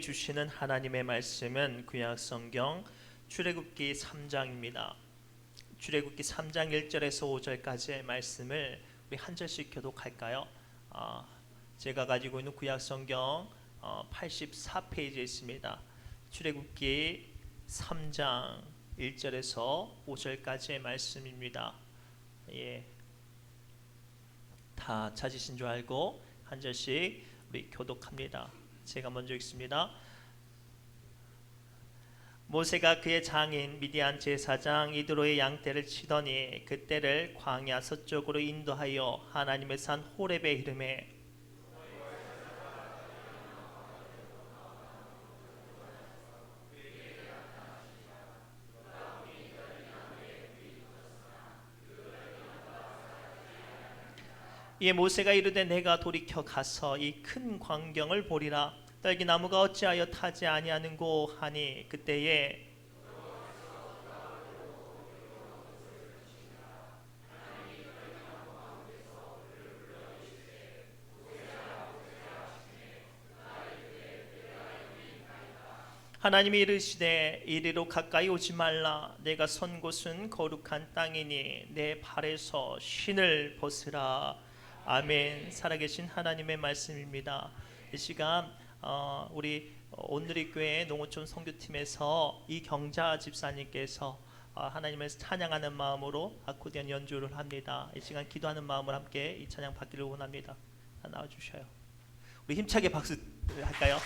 주시는 하나님의 말씀은 구약성경 출애굽기 3장입니다. 출애굽기 3장 1절에서 5절까지의 말씀을 우리 한 절씩 교독할까요? 제가 가지고 있는 구약성경 84페이지에 있습니다. 출애굽기 3장 1절에서 5절까지의 말씀입니다. 다 찾으신 줄 알고 한 절씩 우리 교독합니다. 제가 먼저 읽습니다. 모세가 그의 장인 미디안 제사장 이드로의 양떼를 치더니 그 떼를 광야 서쪽으로 인도하여 하나님의 산 호렙에 이르매 이에 모세가 이르되 내가 돌이켜 가서 이 큰 광경을 보리라. 딸기나무가 어찌하여 타지 아니하는고 하니 그때에 하나님이 이르시되 이리로 가까이 오지 말라. 내가 선 곳은 거룩한 땅이니 내 발에서 신을 벗으라. 아멘. 살아계신 하나님의 말씀입니다. 이 시간 우리 온누리교회 농어촌 선교팀에서 이경자 집사님께서 하나님을 찬양하는 마음으로 아코디언 연주를 합니다. 이 시간 기도하는 마음을 함께 이 찬양 받기를 원합니다. 나와주셔요. 우리 힘차게 박수 할까요?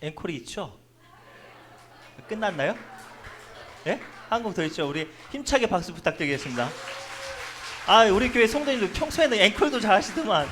앵콜이 있죠? 끝났나요? 예? 한 곡 더 있죠. 우리 힘차게 박수 부탁드리겠습니다. 아, 우리 교회 성도님들 평소에는 앵콜도 잘 하시더만.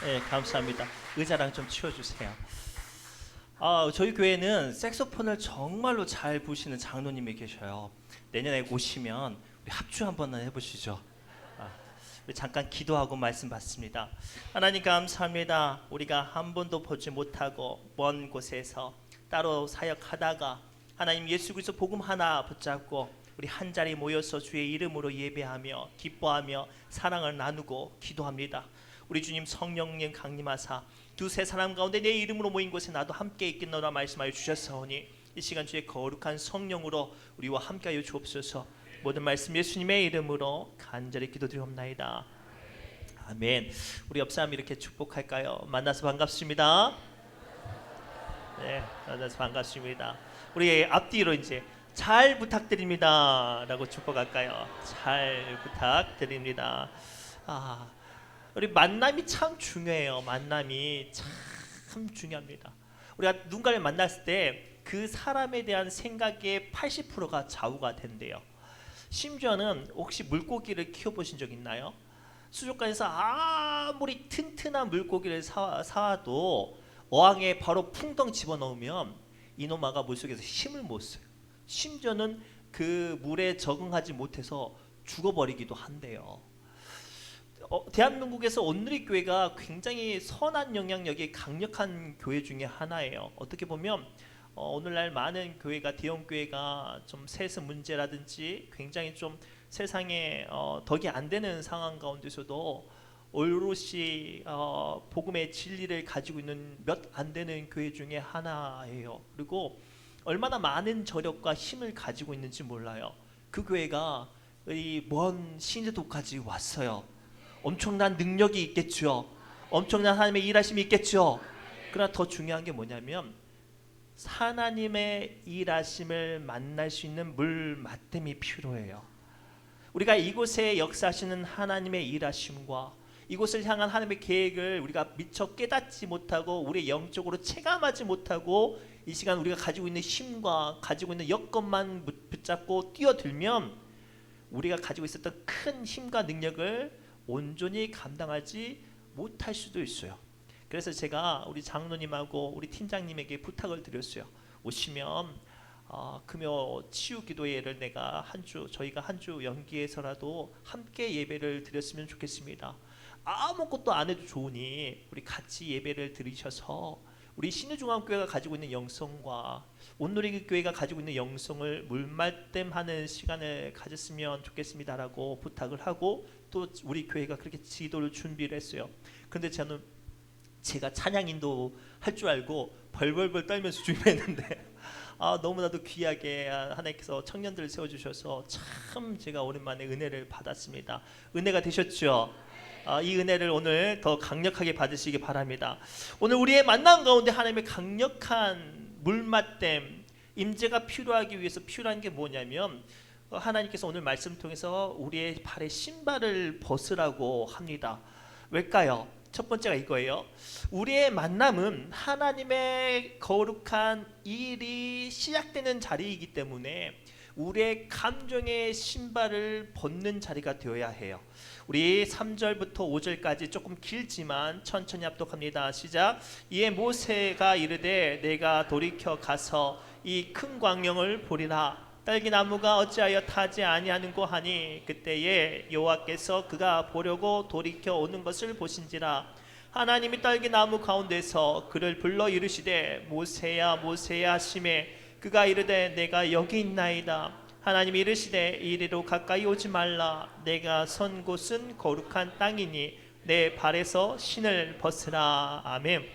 네, 감사합니다. 의자랑 좀 치워주세요. 저희 교회는 색소폰을 정말로 잘 부시는 장로님이 계셔요. 내년에 오시면 우리 합주 한번 해보시죠. 우리 잠깐 기도하고 말씀 받습니다. 하나님 감사합니다. 우리가 한 번도 보지 못하고 먼 곳에서 따로 사역하다가 하나님 예수 그리스도 복음 하나 붙잡고 우리 한 자리 모여서 주의 이름으로 예배하며 기뻐하며 사랑을 나누고 기도합니다. 우리 주님 성령님 강림하사 두세 사람 가운데 내 이름으로 모인 곳에 나도 함께 있겠노라 말씀하여 주셨사오니 이 시간 주의 거룩한 성령으로 우리와 함께하여 주옵소서. 모든 말씀 예수님의 이름으로 간절히 기도드리옵나이다. 아멘. 우리 옆 사람 이렇게 축복할까요? 만나서 반갑습니다. 네, 만나서 반갑습니다. 우리 앞뒤로 이제 잘 부탁드립니다 라고 축복할까요? 잘 부탁드립니다. 우리 만남이 참 중요해요. 만남이 참 중요합니다. 우리가 누군가를 만났을 때 그 사람에 대한 생각의 80%가 좌우가 된대요. 심지어는 혹시 물고기를 키워보신 적 있나요? 수족관에서 아무리 튼튼한 물고기를 사와도 어항에 바로 풍덩 집어넣으면 이놈아가 물속에서 힘을 못 써요. 심지어는 그 물에 적응하지 못해서 죽어버리기도 한대요. 대한민국에서 온누리교회가 굉장히 선한 영향력이 강력한 교회 중에 하나예요. 어떻게 보면 오늘날 많은 교회가 대형교회가 좀 세습 문제라든지 굉장히 좀 세상에 덕이 안 되는 상황 가운데서도 오롯이 복음의 진리를 가지고 있는 몇 안 되는 교회 중에 하나예요. 그리고 얼마나 많은 저력과 힘을 가지고 있는지 몰라요. 그 교회가 이 먼 신세도까지 왔어요. 엄청난 능력이 있겠죠. 엄청난 하나님의 일하심이 있겠죠. 그러나 더 중요한 게 뭐냐면 하나님의 일하심을 만날 수 있는 물맛댐이 필요해요. 우리가 이곳에 역사하시는 하나님의 일하심과 이곳을 향한 하나님의 계획을 우리가 미처 깨닫지 못하고 우리의 영적으로 체감하지 못하고 이 시간 우리가 가지고 있는 힘과 가지고 있는 여건만 붙잡고 뛰어들면 우리가 가지고 있었던 큰 힘과 능력을 온전히 감당하지 못할 수도 있어요. 그래서 제가 우리 장로님하고 우리 팀장님에게 부탁을 드렸어요. 오시면 금요 치유 기도회를 내가 저희가 한 주 연기해서라도 함께 예배를 드렸으면 좋겠습니다. 아무것도 안 해도 좋으니 우리 같이 예배를 드리셔서 우리 신의중앙교회가 가지고 있는 영성과 온누리교회가 가지고 있는 영성을 물말됨하는 시간을 가졌으면 좋겠습니다라고 부탁을 하고 또 우리 교회가 그렇게 지도를 준비를 했어요. 근데 저는 제가 찬양 인도 할 줄 알고 벌벌벌 떨면서 준비했는데 너무나도 귀하게 하나님께서 청년들을 세워주셔서 참 제가 오랜만에 은혜를 받았습니다. 은혜가 되셨죠? 이 은혜를 오늘 더 강력하게 받으시기 바랍니다. 오늘 우리의 만남 가운데 하나님의 강력한 물맛댐 임재가 필요하기 위해서 필요한 게 뭐냐면 하나님께서 오늘 말씀을 통해서 우리의 발에 신발을 벗으라고 합니다. 왜일까요? 첫 번째가 이거예요. 우리의 만남은 하나님의 거룩한 일이 시작되는 자리이기 때문에 우리의 감정의 신발을 벗는 자리가 되어야 해요. 우리 3절부터 5절까지 조금 길지만 천천히 합독합니다. 시작. 이에 모세가 이르되 내가 돌이켜 가서 이 큰 광명을 보리라. 딸기나무가 어찌하여 타지 아니하는고 하니 그때에 여호와께서 그가 보려고 돌이켜 오는 것을 보신지라. 하나님이 딸기나무 가운데서 그를 불러 이르시되 모세야 모세야 하시매 그가 이르되 내가 여기 있나이다. 하나님이 이르시되 이리로 가까이 오지 말라. 내가 선 곳은 거룩한 땅이니 내 발에서 신을 벗으라. 아멘.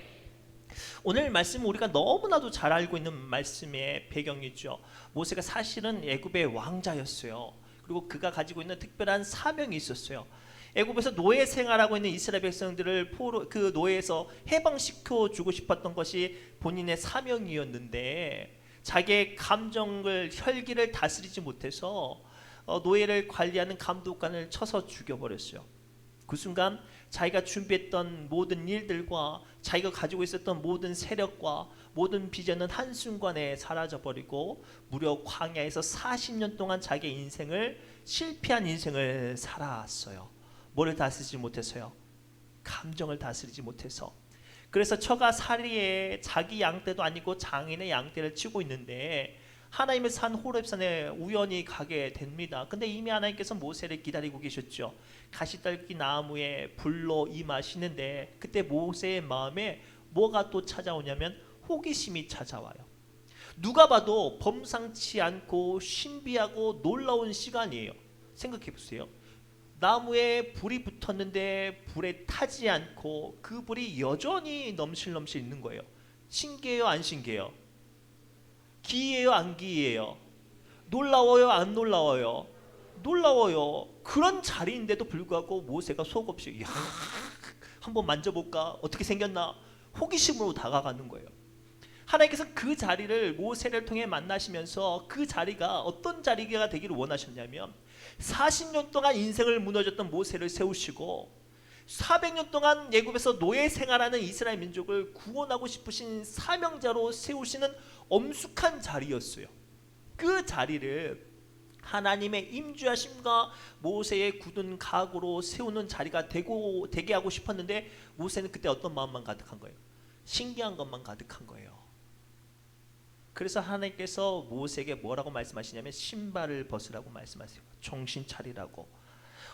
오늘 말씀은 우리가 너무나도 잘 알고 있는 말씀의 배경이죠. 모세가 사실은 애굽의 왕자였어요. 그리고 그가 가지고 있는 특별한 사명이 있었어요. 애굽에서 노예 생활하고 있는 이스라엘 백성들을 그 노예에서 해방시켜 주고 싶었던 것이 본인의 사명이었는데 자기의 감정을 혈기를 다스리지 못해서 노예를 관리하는 감독관을 쳐서 죽여버렸어요. 그 순간 자기가 준비했던 모든 일들과 자기가 가지고 있었던 모든 세력과 모든 비전은 한순간에 사라져버리고 무려 광야에서 40년 동안 자기의 인생을 실패한 인생을 살아왔어요. 뭐를 다스리지 못해서요? 감정을 다스리지 못해서. 그래서 처가 사리에 자기 양떼도 아니고 장인의 양떼를 치고 있는데 하나님의 산 호렙산에 우연히 가게 됩니다. 근데 이미 하나님께서 모세를 기다리고 계셨죠. 가시떨기 나무에 불로 임하시는데 그때 모세의 마음에 뭐가 또 찾아오냐면 호기심이 찾아와요. 누가 봐도 범상치 않고 신비하고 놀라운 시간이에요. 생각해 보세요. 나무에 불이 붙었는데 불에 타지 않고 그 불이 여전히 넘실넘실 있는 거예요. 신기해요, 안 신기해요? 기이해요, 안 기이해요? 놀라워요, 안 놀라워요? 놀라워요. 그런 자리인데도 불구하고 모세가 속없이 야, 한번 만져볼까? 어떻게 생겼나? 호기심으로 다가가는 거예요. 하나님께서 그 자리를 모세를 통해 만나시면서 그 자리가 어떤 자리가 되기를 원하셨냐면 40년 동안 인생을 무너졌던 모세를 세우시고 400년 동안 애굽에서 노예 생활하는 이스라엘 민족을 구원하고 싶으신 사명자로 세우시는 엄숙한 자리였어요. 그 자리를 하나님의 임주하심과 모세의 굳은 각오로 세우는 자리가 되게 하고 싶었는데 모세는 그때 어떤 마음만 가득한 거예요? 신기한 것만 가득한 거예요. 그래서 하나님께서 모세에게 뭐라고 말씀하시냐면 신발을 벗으라고 말씀하세요. 정신 차리라고.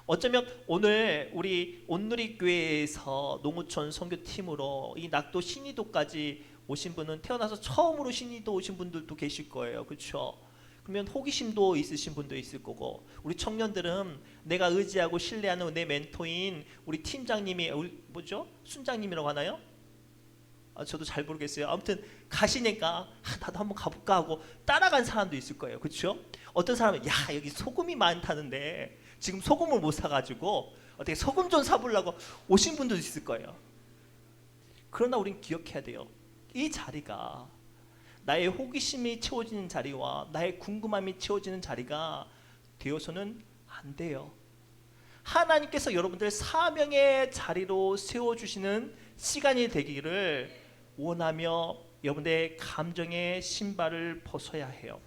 어쩌면 오늘 우리 온누리교회에서 농어촌 선교팀으로 이 낙도 신의도까지 오신 분은 태어나서 처음으로 신의도 오신 분들도 계실 거예요. 그렇죠? 그러면 호기심도 있으신 분도 있을 거고 우리 청년들은 내가 의지하고 신뢰하는 내 멘토인 우리 팀장님이 뭐죠? 순장님이라고 하나요? 저도 잘 모르겠어요. 아무튼 가시니까 나도 한번 가볼까 하고 따라간 사람도 있을 거예요. 그렇죠? 어떤 사람은 야 여기 소금이 많다는데 지금 소금을 못 사가지고 어떻게 소금 좀 사보려고 오신 분도 있을 거예요. 그러나 우린 기억해야 돼요. 이 자리가 나의 호기심이 채워지는 자리와 나의 궁금함이 채워지는 자리가 되어서는 안 돼요. 하나님께서 여러분들 사명의 자리로 세워주시는 시간이 되기를 원하며 여러분들의 감정의 신발을 벗어야 해요.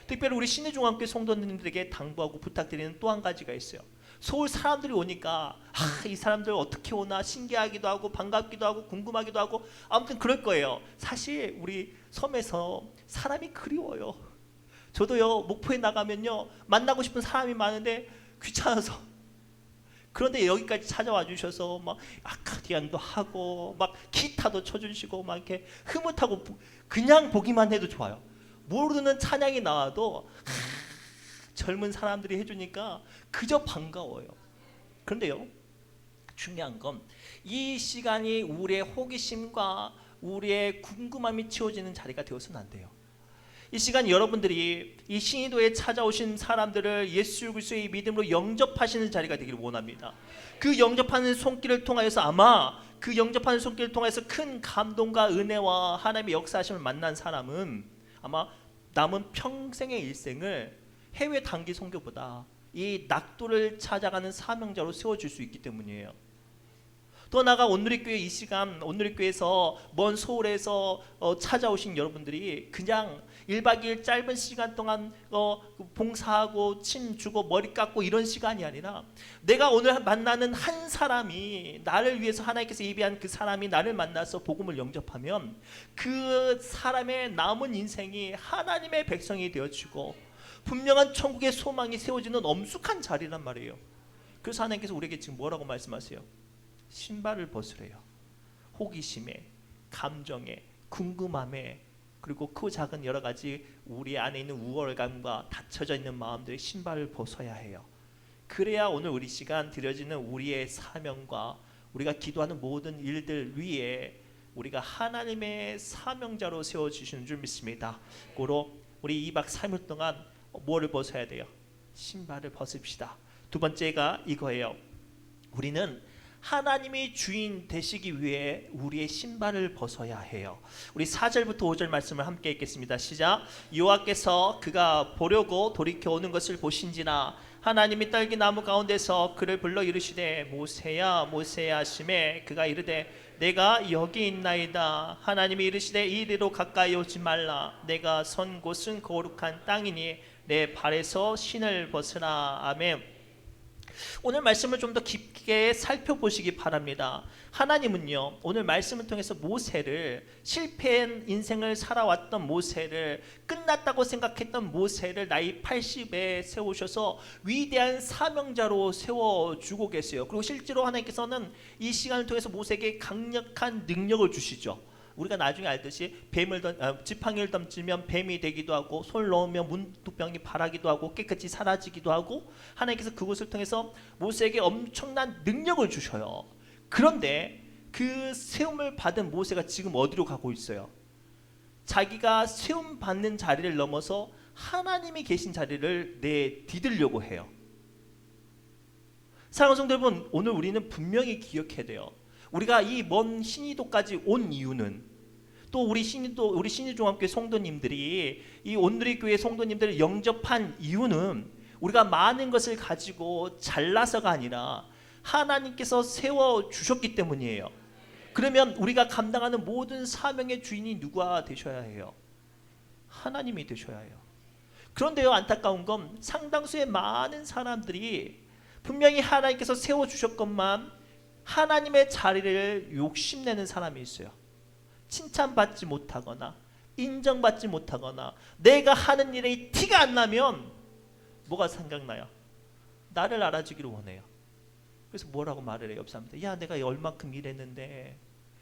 특별히 우리 신의중앙교회 성도님들에게 당부하고 부탁드리는 또 한 가지가 있어요. 서울 사람들이 오니까 이 사람들 어떻게 오나 신기하기도 하고 반갑기도 하고 궁금하기도 하고 아무튼 그럴 거예요. 사실 우리 섬에서 사람이 그리워요. 저도요, 목포에 나가면요, 만나고 싶은 사람이 많은데 귀찮아서. 그런데 여기까지 찾아와 주셔서 막 아카디안도 하고 막 기타도 쳐주시고 막 이렇게 흐뭇하고 그냥 보기만 해도 좋아요. 모르는 찬양이 나와도 젊은 사람들이 해주니까 그저 반가워요. 그런데요, 중요한 건 이 시간이 우리의 호기심과 우리의 궁금함이 채워지는 자리가 되어서는 안 돼요. 이 시간 여러분들이 이 신의도에 찾아오신 사람들을 예수 그리스도의 믿음으로 영접하시는 자리가 되기를 원합니다. 그 영접하는 손길을 통하여서 아마 그 영접하는 손길을 통해서 큰 감동과 은혜와 하나님의 역사하심을 만난 사람은 아마 남은 평생의 일생을 해외 단기 선교보다 이 낙도를 찾아가는 사명자로 세워줄 수 있기 때문이에요. 또 나아가 온누리교회 이 시간 온누리교회에서 먼 서울에서 찾아오신 여러분들이 그냥 1박 2일 짧은 시간 동안 봉사하고 침 주고 머리 깎고 이런 시간이 아니라 내가 오늘 만나는 한 사람이 나를 위해서 하나님께서 예비한 그 사람이 나를 만나서 복음을 영접하면 그 사람의 남은 인생이 하나님의 백성이 되어지고 분명한 천국의 소망이 세워지는 엄숙한 자리란 말이에요. 그래서 하나님께서 우리에게 지금 뭐라고 말씀하세요? 신발을 벗으래요. 호기심에, 감정에, 궁금함에, 그리고 그 작은 여러 가지 우리 안에 있는 우월감과 닫혀져 있는 마음들의 신발을 벗어야 해요. 그래야 오늘 우리 시간 드려지는 우리의 사명과 우리가 기도하는 모든 일들 위에 우리가 하나님의 사명자로 세워주시는 줄 믿습니다. 고로 우리 2박 3일 동안 뭐를 벗어야 돼요? 신발을 벗읍시다. 두 번째가 이거예요. 우리는 하나님이 주인 되시기 위해 우리의 신발을 벗어야 해요. 우리 4절부터 5절 말씀을 함께 읽겠습니다. 시작. 여호와께서 그가 보려고 돌이켜 오는 것을 보신지라 하나님이 딸기 나무 가운데서 그를 불러 이르시되 모세야 모세야 하시매 그가 이르되 내가 여기 있나이다. 하나님이 이르시되 이리로 가까이 오지 말라. 내가 선 곳은 거룩한 땅이니 내 발에서 신을 벗으라. 아멘. 오늘 말씀을 좀 더 깊게 살펴보시기 바랍니다. 하나님은요, 오늘 말씀을 통해서 모세를, 실패한 인생을 살아왔던 모세를, 끝났다고 생각했던 모세를 나이 80에 세우셔서 위대한 사명자로 세워주고 계세요. 그리고 실제로 하나님께서는 이 시간을 통해서 모세에게 강력한 능력을 주시죠. 우리가 나중에 알듯이 지팡이를 던지면 뱀이 되기도 하고 손을 넣으면 문둥병이 발하기도 하고 깨끗이 사라지기도 하고 하나님께서 그것을 통해서 모세에게 엄청난 능력을 주셔요. 그런데 그 세움을 받은 모세가 지금 어디로 가고 있어요? 자기가 세움 받는 자리를 넘어서 하나님이 계신 자리를 내디디려고 해요. 사랑하는 성도 여러분, 오늘 우리는 분명히 기억해야 돼요. 우리가 이 먼 신의도까지 온 이유는 또 우리 신의중앙교회 성도님들이 이 온누리교회 성도님들을 영접한 이유는 우리가 많은 것을 가지고 잘나서가 아니라 하나님께서 세워주셨기 때문이에요. 그러면 우리가 감당하는 모든 사명의 주인이 누가 되셔야 해요? 하나님이 되셔야 해요. 그런데요, 안타까운 건 상당수의 많은 사람들이 분명히 하나님께서 세워주셨건만 하나님의 자리를 욕심내는 사람이 있어요. 칭찬받지 못하거나 인정받지 못하거나 내가 하는 일에 티가 안 나면 뭐가 생각나요? 나를 알아주기를 원해요. 그래서 뭐라고 말을 해요? 옆 사람한테. 야, 내가 얼마큼 일했는데,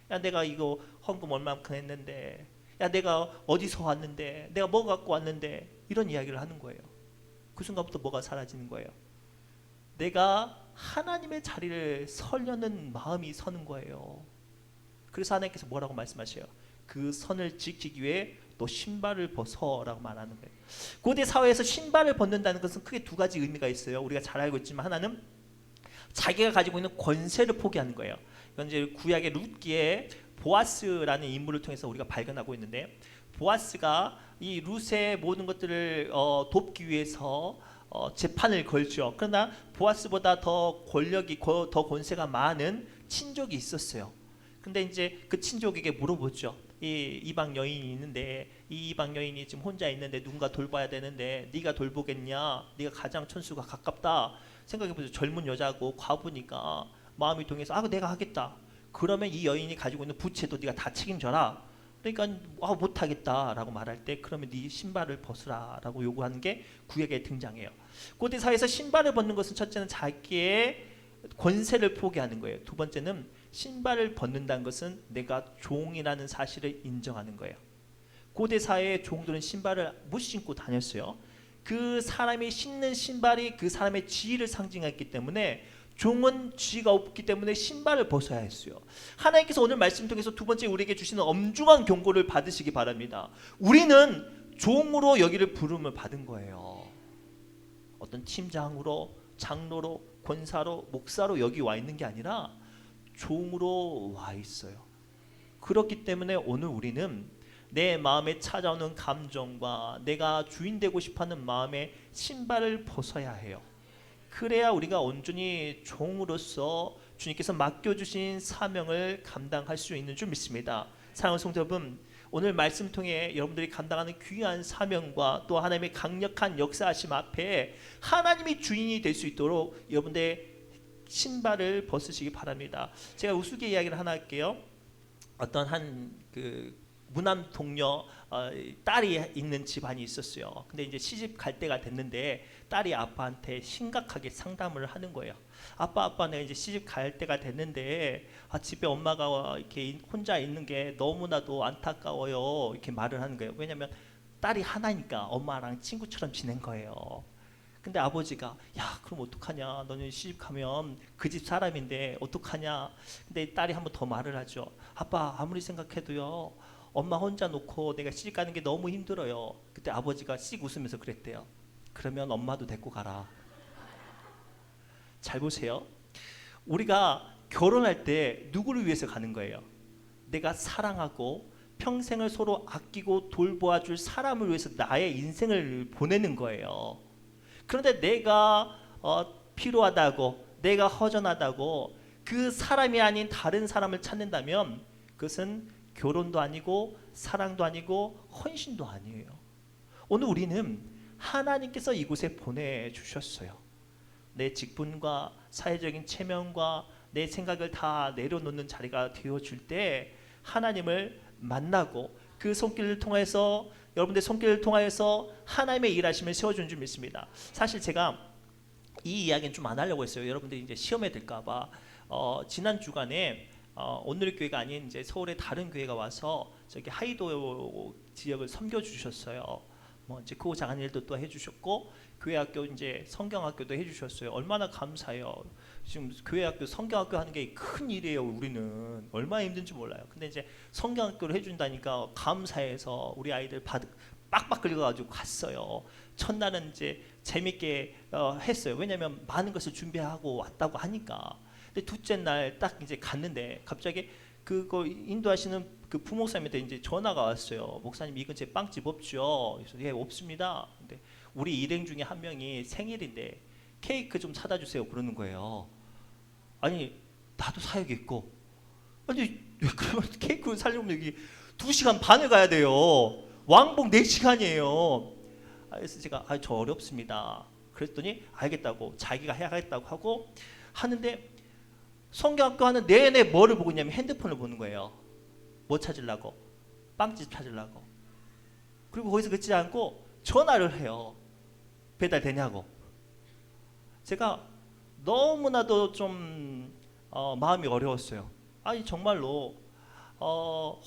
야, 내가 이거 헌금 얼마큼 했는데, 야, 내가 어디서 왔는데, 내가 뭐 갖고 왔는데, 이런 이야기를 하는 거예요. 그 순간부터 뭐가 사라지는 거예요? 내가 하나님의 자리를 서려는 마음이 서는 거예요. 그래서 하나님께서 뭐라고 말씀하셔요? 그 선을 지키기 위해 너 신발을 벗어라고 말하는 거예요. 고대 사회에서 신발을 벗는다는 것은 크게 두 가지 의미가 있어요. 우리가 잘 알고 있지만 하나는 자기가 가지고 있는 권세를 포기하는 거예요. 이건 이제 구약의 룻기에 보아스라는 인물을 통해서 우리가 발견하고 있는데, 보아스가 이 룻의 모든 것들을 돕기 위해서 재판을 걸죠. 그러나 보아스보다 더 권력이 더 권세가 많은 친족이 있었어요. 근데 이제 그 친족에게 물어보죠. 이 이방 여인이 있는데 이 이방 여인이 지금 혼자 있는데 누군가 돌봐야 되는데 네가 돌보겠냐? 네가 가장 천수가 가깝다. 생각해보세요. 젊은 여자고 과부니까 마음이 동해서 아 내가 하겠다. 그러면 이 여인이 가지고 있는 부채도 네가 다 책임져라. 그러니까 못하겠다라고 말할 때 그러면 네 신발을 벗으라라고 요구하는 게 구약에 등장해요. 고대 사회에서 신발을 벗는 것은 첫째는 자기의 권세를 포기하는 거예요. 두 번째는 신발을 벗는다는 것은 내가 종이라는 사실을 인정하는 거예요. 고대 사회의 종들은 신발을 못 신고 다녔어요. 그 사람이 신는 신발이 그 사람의 지위를 상징했기 때문에 종은 지위가 없기 때문에 신발을 벗어야 했어요. 하나님께서 오늘 말씀 통해서 두 번째 우리에게 주시는 엄중한 경고를 받으시기 바랍니다. 우리는 종으로 여기를 부름을 받은 거예요. 어떤 팀장으로, 장로로, 권사로, 목사로 여기 와 있는 게 아니라 종으로 와 있어요. 그렇기 때문에 오늘 우리는 내 마음에 찾아오는 감정과 내가 주인 되고 싶어하는 마음의 신발을 벗어야 해요. 그래야 우리가 온전히 종으로서 주님께서 맡겨주신 사명을 감당할 수 있는 줄 믿습니다. 사랑하는 성도 여러분, 오늘 말씀 통해 여러분들이 감당하는 귀한 사명과 또 하나님의 강력한 역사하심 앞에 하나님이 주인이 될 수 있도록 여러분들의 신발을 벗으시기 바랍니다. 제가 우스갯 이야기를 하나 할게요. 어떤 한 그 무남 동료 딸이 있는 집안이 있었어요. 근데 이제 시집 갈 때가 됐는데 딸이 아빠한테 심각하게 상담을 하는 거예요. 아빠 내가 이제 시집 갈 때가 됐는데 집에 엄마가 이렇게 혼자 있는 게 너무나도 안타까워요. 이렇게 말을 하는 거예요. 왜냐면 딸이 하나니까 엄마랑 친구처럼 지낸 거예요. 근데 아버지가 야 그럼 어떡하냐, 너는 시집 가면 그 집 사람인데 어떡하냐. 근데 딸이 한 번 더 말을 하죠. 아빠 아무리 생각해도요 엄마 혼자 놓고 내가 시집 가는 게 너무 힘들어요. 그때 아버지가 씩 웃으면서 그랬대요. 그러면 엄마도 데리고 가라. 잘 보세요. 우리가 결혼할 때 누구를 위해서 가는 거예요? 내가 사랑하고 평생을 서로 아끼고 돌보아줄 사람을 위해서 나의 인생을 보내는 거예요. 그런데 내가 필요하다고, 내가 허전하다고 그 사람이 아닌 다른 사람을 찾는다면 그것은 결혼도 아니고 사랑도 아니고 헌신도 아니에요. 오늘 우리는 하나님께서 이곳에 보내주셨어요. 내 직분과 사회적인 체면과 내 생각을 다 내려놓는 자리가 되어줄 때 하나님을 만나고 그 손길을 통해서 여러분들 손길을 통하여서 하나님의 일하심을 세워주는 줄 믿습니다. 사실 제가 이 이야기는 좀 안 하려고 했어요. 여러분들이 이제 시험에 들까봐. 지난 주간에 오늘의 교회가 아닌 이제 서울의 다른 교회가 와서 저기 하이도 지역을 섬겨 주셨어요. 뭐 이제 그 작은 일도 또 해주셨고 교회 학교 이제 성경학교도 해주셨어요. 얼마나 감사해요. 지금 교회 학교 성경학교 하는 게 큰 일이에요. 우리는 얼마나 힘든지 몰라요. 근데 이제 성경학교를 해준다니까 감사해서 우리 아이들 빡빡 긁어가지고 갔어요. 첫날은 이제 재밌게 했어요. 왜냐하면 많은 것을 준비하고 왔다고 하니까. 근데 둘째 날 딱 이제 갔는데 갑자기 그거 인도하시는 그 부목사님한테 이제 전화가 왔어요. 목사님 이 근처에 빵집 없죠? 그래서 예 없습니다. 근데 우리 일행 중에 한 명이 생일인데 케이크 좀 사다 주세요 그러는 거예요. 아니 나도 사야겠고 아니 그러면 케이크를 사려면 여기 2시간 반을 가야 돼요. 왕복 4시간이에요. 그래서 제가 저 어렵습니다. 그랬더니 알겠다고 자기가 해야겠다고 하고 하는데 성경학교 하는 내내 뭐를 보고 있냐면 핸드폰을 보는 거예요. 뭐 찾으려고? 빵집 찾으려고. 그리고 거기서 그치지 않고 전화를 해요. 배달되냐고. 제가 너무나도 좀 마음이 어려웠어요. 아니 정말로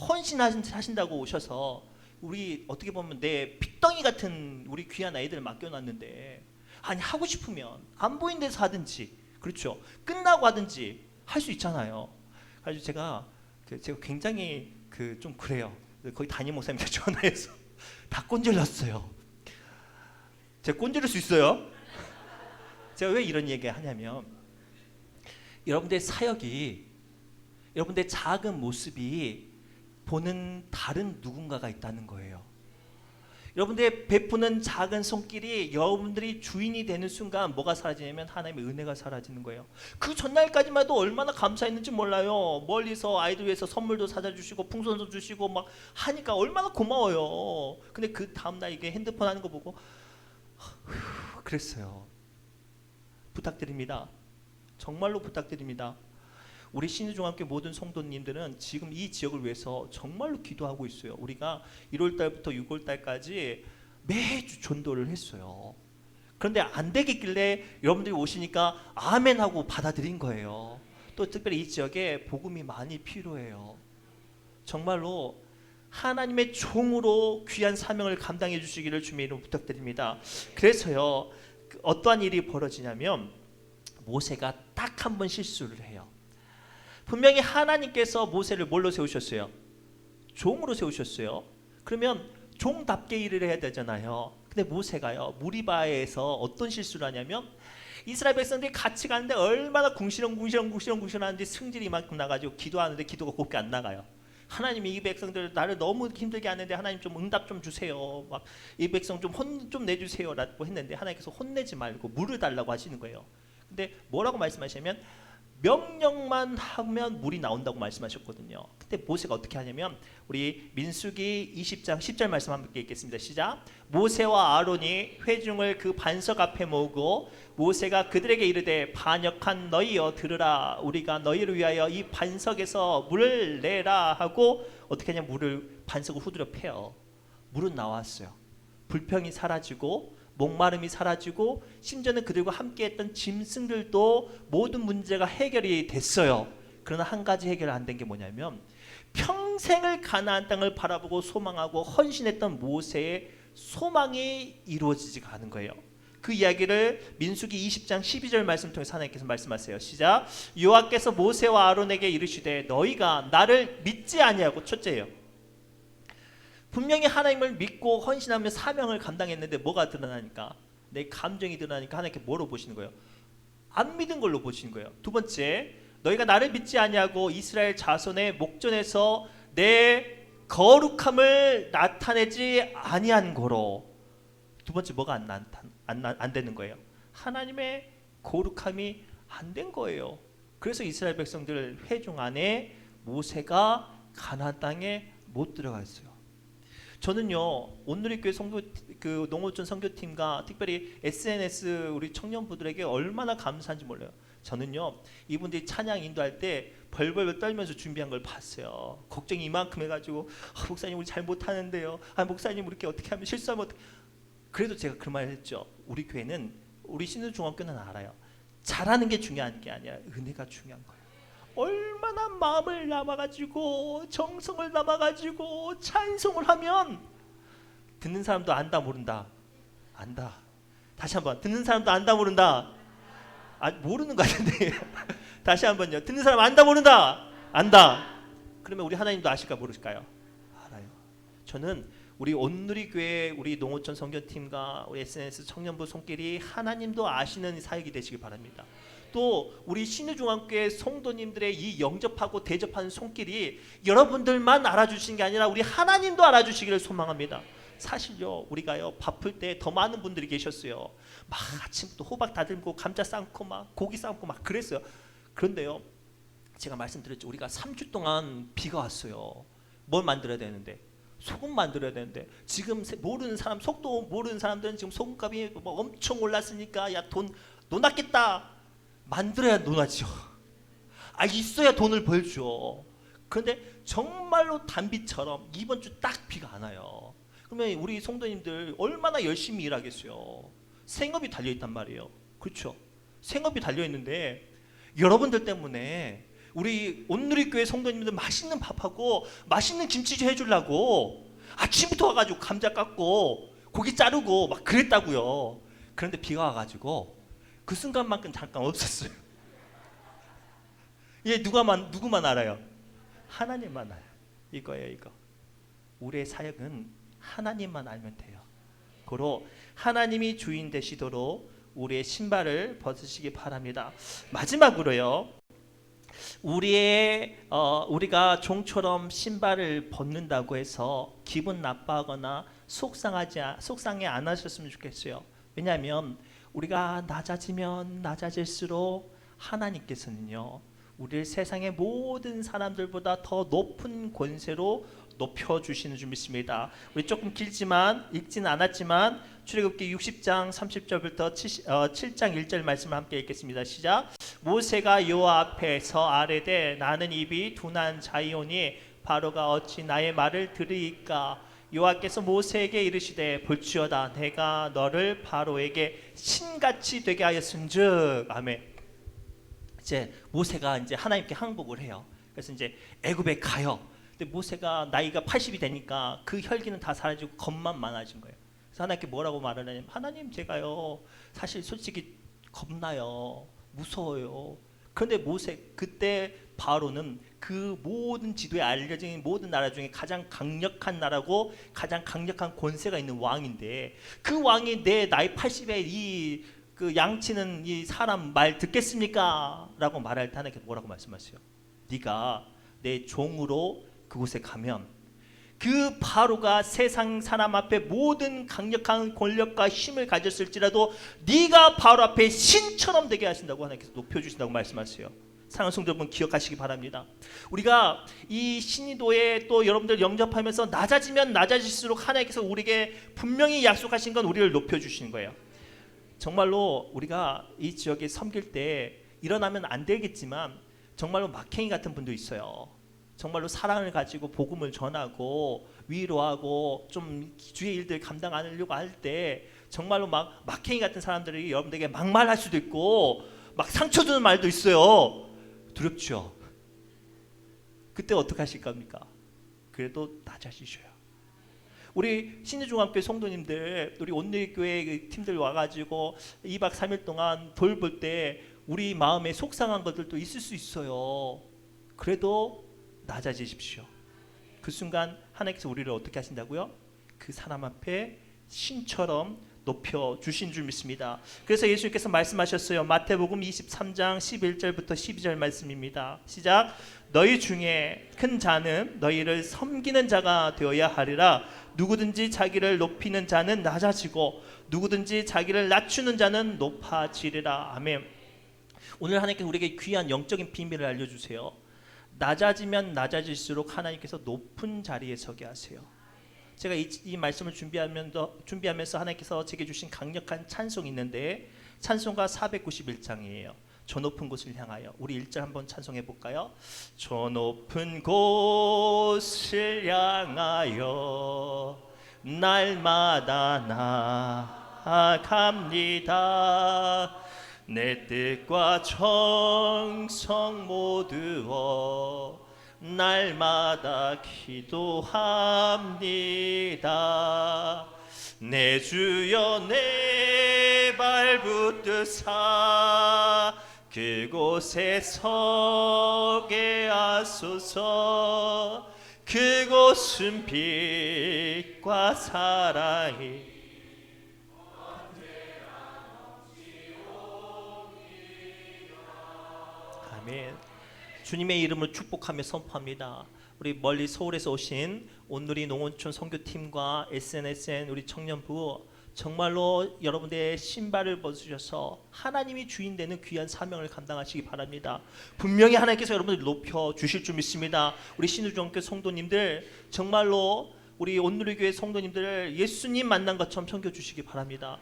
헌신하신다고 오셔서 우리 어떻게 보면 내 핏덩이 같은 우리 귀한 아이들을 맡겨놨는데 아니 하고 싶으면 안 보이는 데서 하든지 그렇죠. 끝나고 하든지 할 수 있잖아요. 그래서 제가 굉장히 좀 그래요. 거기 담임 목사님한테 전화해서 다 꼰질렀어요. 제가 꼰질릴 수 있어요. 제가 왜 이런 얘기 하냐면 여러분들의 사역이 여러분들의 작은 모습이 보는 다른 누군가가 있다는 거예요. 여러분들의 베푸는 작은 손길이 여러분들이 주인이 되는 순간 뭐가 사라지냐면 하나님의 은혜가 사라지는 거예요. 그 전날까지만 해도 얼마나 감사했는지 몰라요. 멀리서 아이들 위해서 선물도 사다 주시고 풍선도 주시고 막 하니까 얼마나 고마워요. 근데 그 다음날 이게 핸드폰 하는 거 보고 그랬어요. 부탁드립니다. 정말로 부탁드립니다. 우리 신유중학교 모든 성도님들은 지금 이 지역을 위해서 정말로 기도하고 있어요. 우리가 1월달부터 6월달까지 매주 전도를 했어요. 그런데 안 되겠길래 여러분들이 오시니까 아멘 하고 받아들인 거예요. 또 특별히 이 지역에 복음이 많이 필요해요. 정말로 하나님의 종으로 귀한 사명을 감당해 주시기를 주님의 이름으로 부탁드립니다. 그래서요, 어떠한 일이 벌어지냐면 모세가 딱 한 번 실수를 해요. 분명히 하나님께서 모세를 뭘로 세우셨어요? 종으로 세우셨어요. 그러면 종답게 일을 해야 되잖아요. 근데 모세가요, 무리바에서 어떤 실수를 하냐면 이스라엘 백성들이 같이 가는데 얼마나 궁시렁궁시렁궁시렁궁시렁 하는데 승질이 이만큼 나가지고 기도하는데 기도가 곱게 안 나가요. 하나님이 이 백성들 나를 너무 힘들게 하는데 하나님 좀 응답 좀 주세요. 막 이 백성 좀 혼 좀 내주세요라고 했는데 하나님께서 혼내지 말고 물을 달라고 하시는 거예요. 근데 뭐라고 말씀하시냐면 명령만 하면 물이 나온다고 말씀하셨거든요. 근데 모세가 어떻게 하냐면 우리 민수기 20장 10절 말씀 함께 읽겠습니다. 시작. 모세와 아론이 회중을 그 반석 앞에 모으고 모세가 그들에게 이르되 반역한 너희여 들으라. 우리가 너희를 위하여 이 반석에서 물을 내라 하고 어떻게 하냐면 물을 반석을 후드려 패요. 물은 나왔어요. 불평이 사라지고 목마름이 사라지고 심지어는 그들과 함께했던 짐승들도 모든 문제가 해결이 됐어요. 그러나 한 가지 해결 안 된 게 뭐냐면 평생을 가나안 땅을 바라보고 소망하고 헌신했던 모세의 소망이 이루어지지가 않은 거예요. 그 이야기를 민수기 20장 12절 말씀 통해서 하나님께서 말씀하세요. 시작. 여호와께서 모세와 아론에게 이르시되 너희가 나를 믿지 아니하고, 첫째예요, 분명히 하나님을 믿고 헌신하며 사명을 감당했는데 뭐가 드러나니까? 내 감정이 드러나니까 하나님께 뭐로 보시는 거예요? 안 믿은 걸로 보시는 거예요. 두 번째, 너희가 나를 믿지 아니하고 이스라엘 자손의 목전에서 내 거룩함을 나타내지 아니한 거로. 두 번째 뭐가 안 되는 거예요? 하나님의 거룩함이 안 된 거예요. 그래서 이스라엘 백성들 회중 안에 모세가 가나안 땅에 못 들어갔어요. 저는요, 온누리교회 성도 그 농어촌 선교팀과 특별히 SNS 우리 청년부들에게 얼마나 감사한지 몰라요. 저는요, 이분들이 찬양 인도할 때 벌벌 떨면서 준비한 걸 봤어요. 걱정이 이만큼 해가지고 목사님 우리 잘 못하는데요. 목사님 우리 어떻게 하면 실수하면 어떻게. 그래도 제가 그 말을 했죠. 우리 교회는, 우리 신우중학교는 알아요. 잘하는 게 중요한 게 아니라 은혜가 중요한 거예요. 얼마나 마음을 담아가지고 정성을 담아가지고 찬송을 하면 듣는 사람도 안다 모른다? 안다. 다시 한번, 듣는 사람도 안다 모른다? 모르는 것 같은데 다시 한번요. 듣는 사람 안다 모른다? 안다. 그러면 우리 하나님도 아실까 모르실까요? 알아요. 저는 우리 온누리교회 우리 농어촌 선교팀과 우리 SNS 청년부 손길이 하나님도 아시는 사역이 되시길 바랍니다. 또 우리 신유중학교의 성도님들의 이 영접하고 대접하는 손길이 여러분들만 알아주시는 게 아니라 우리 하나님도 알아주시기를 소망합니다. 사실요, 우리가요 바쁠 때 더 많은 분들이 계셨어요. 막 아침부터 호박 다듬고 감자 삶고 막 고기 삶고 막 그랬어요. 그런데요, 제가 말씀드렸죠. 우리가 3주 동안 비가 왔어요. 뭘 만들어야 되는데? 소금 만들어야 되는데 지금 모르는 사람, 속도 모르는 사람들은 지금 소금값이 뭐 엄청 올랐으니까 야 돈 노났겠다. 만들어야 노나죠. 있어야 돈을 벌죠. 그런데 정말로 단비처럼 이번 주 딱 비가 안 와요. 그러면 우리 성도님들 얼마나 열심히 일하겠어요. 생업이 달려있단 말이에요. 그렇죠? 생업이 달려있는데 여러분들 때문에 우리 온누리교회 성도님들 맛있는 밥하고 맛있는 김치전 해주려고 아침부터 와가지고 감자 깎고 고기 자르고 막 그랬다고요. 그런데 비가 와가지고 그 순간만큼 잠깐 없었어요. 이게 누구만 알아요? 하나님만 알아요. 이거예요, 이거. 우리의 사역은 하나님만 알면 돼요. 고로 하나님이 주인 되시도록 우리의 신발을 벗으시기 바랍니다. 마지막으로요, 우리가 종처럼 신발을 벗는다고 해서 기분 나빠하거나 속상해 안 하셨으면 좋겠어요. 왜냐하면 우리가 낮아지면 낮아질수록 하나님께서는요, 우리를 세상의 모든 사람들보다 더 높은 권세로 높여주시는 줄 믿습니다. 우리 조금 길지만 읽지는 않았지만 출애굽기 60장 30절부터 7장 1절 말씀을 함께 읽겠습니다. 시작. 모세가 여호와 앞에서 아뢰되 나는 입이 둔한 자이오니 바로가 어찌 나의 말을 들으리까. 여호와께서 모세에게 이르시되 볼지어다 내가 너를 바로에게 신같이 되게 하였은즉. 아멘. 이제 모세가 이제 하나님께 항복을 해요. 그래서 이제 애굽에 가요. 근데 모세가 나이가 80이 되니까 그 혈기는 다 사라지고 겁만 많아진 거예요. 그래서 하나님께 뭐라고 말을 하냐면, 하나님 제가요 사실 솔직히 겁나요, 무서워요. 그런데 모세, 그때 바로는 그 모든 지도에 알려진 모든 나라 중에 가장 강력한 나라고 가장 강력한 권세가 있는 왕인데, 그 왕이 내 나이 80에 이 그 양치는 이 사람 말 듣겠습니까? 라고 말할 때 하나님께 뭐라고 말씀하세요? 네가 내 종으로 그곳에 가면 그 바로가 세상 사람 앞에 모든 강력한 권력과 힘을 가졌을지라도 네가 바로 앞에 신처럼 되게 하신다고 하나님께서 높여주신다고 말씀하세요. 사랑하는 성도 여러분, 기억하시기 바랍니다. 우리가 이 신의도에 또 여러분들 영접하면서 낮아지면 낮아질수록 하나님께서 우리에게 분명히 약속하신 건 우리를 높여주시는 거예요. 정말로 우리가 이 지역에 섬길 때 일어나면 안 되겠지만 정말로 막행이 같은 분도 있어요. 정말로 사랑을 가지고 복음을 전하고 위로하고 좀 주의 일들 감당하려고 할 때 정말로 막 막행이 같은 사람들이 여러분들에게 막말할 수도 있고 막 상처 주는 말도 있어요. 두렵죠. 그때 어떻게 하실 겁니까? 그래도 낮아지셔요. 우리 신의중앙교회 성도님들, 우리 온누리교회 팀들 와가지고 2박 3일 동안 돌볼 때 우리 마음에 속상한 것들도 있을 수 있어요. 그래도 낮아지십시오. 그 순간 하나님께서 우리를 어떻게 하신다고요? 그 사람 앞에 신처럼 높여주신 줄 믿습니다. 그래서 예수님께서 말씀하셨어요. 마태복음 23장 11절부터 12절 말씀입니다. 시작. 너희 중에 큰 자는 너희를 섬기는 자가 되어야 하리라. 누구든지 자기를 높이는 자는 낮아지고 누구든지 자기를 낮추는 자는 높아지리라. 아멘. 오늘 하나님께서 우리에게 귀한 영적인 비밀을 알려주세요. 낮아지면 낮아질수록 하나님께서 높은 자리에 서게 하세요. 제가 이 말씀을 준비하면서 하나님께서 제게 주신 강력한 찬송이 있는데 찬송가 491장이에요. 저 높은 곳을 향하여. 우리 1절 한번 찬송해 볼까요? 저 높은 곳을 향하여 날마다 나아갑니다. 내 뜻과 정성 모두어 날마다 기도합니다. 내 주여 내 발붙드사 그곳에 서게 하소서. 그곳은 빛과 사랑이 아멘. 주님의 이름을 축복하며 선포합니다. 우리 멀리 서울에서 오신 온누리 농원촌 선교팀과 SNSN 우리 청년부, 정말로 여러분들의 신발을 벗으셔서 하나님이 주인 되는 귀한 사명을 감당하시기 바랍니다. 분명히 하나님께서 여러분들 높여주실 줄 믿습니다. 우리 신우중학교 성도님들, 정말로 우리 온누리교회 성도님들을 예수님 만난 것처럼 섬겨주시기 바랍니다.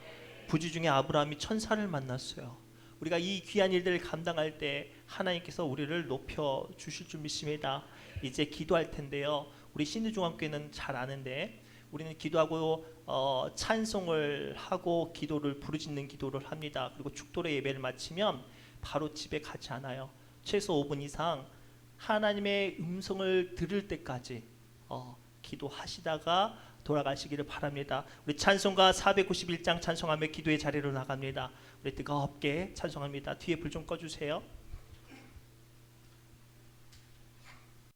부지 중에 아브라함이 천사를 만났어요. 우리가 이 귀한 일들을 감당할 때 하나님께서 우리를 높여주실 줄 믿습니다. 이제 기도할 텐데요. 우리 신우중학교는 잘 아는데 우리는 기도하고 찬송을 하고 기도를 부르짖는 기도를 합니다. 그리고 축도의 예배를 마치면 바로 집에 가지 않아요. 최소 5분 이상 하나님의 음성을 들을 때까지 기도하시다가 돌아가시기를 바랍니다. 우리 찬송가 491장 찬송하며 기도의 자리로 나갑니다. 우리 뜨겁게 찬송합니다. 뒤에 불 좀 꺼주세요.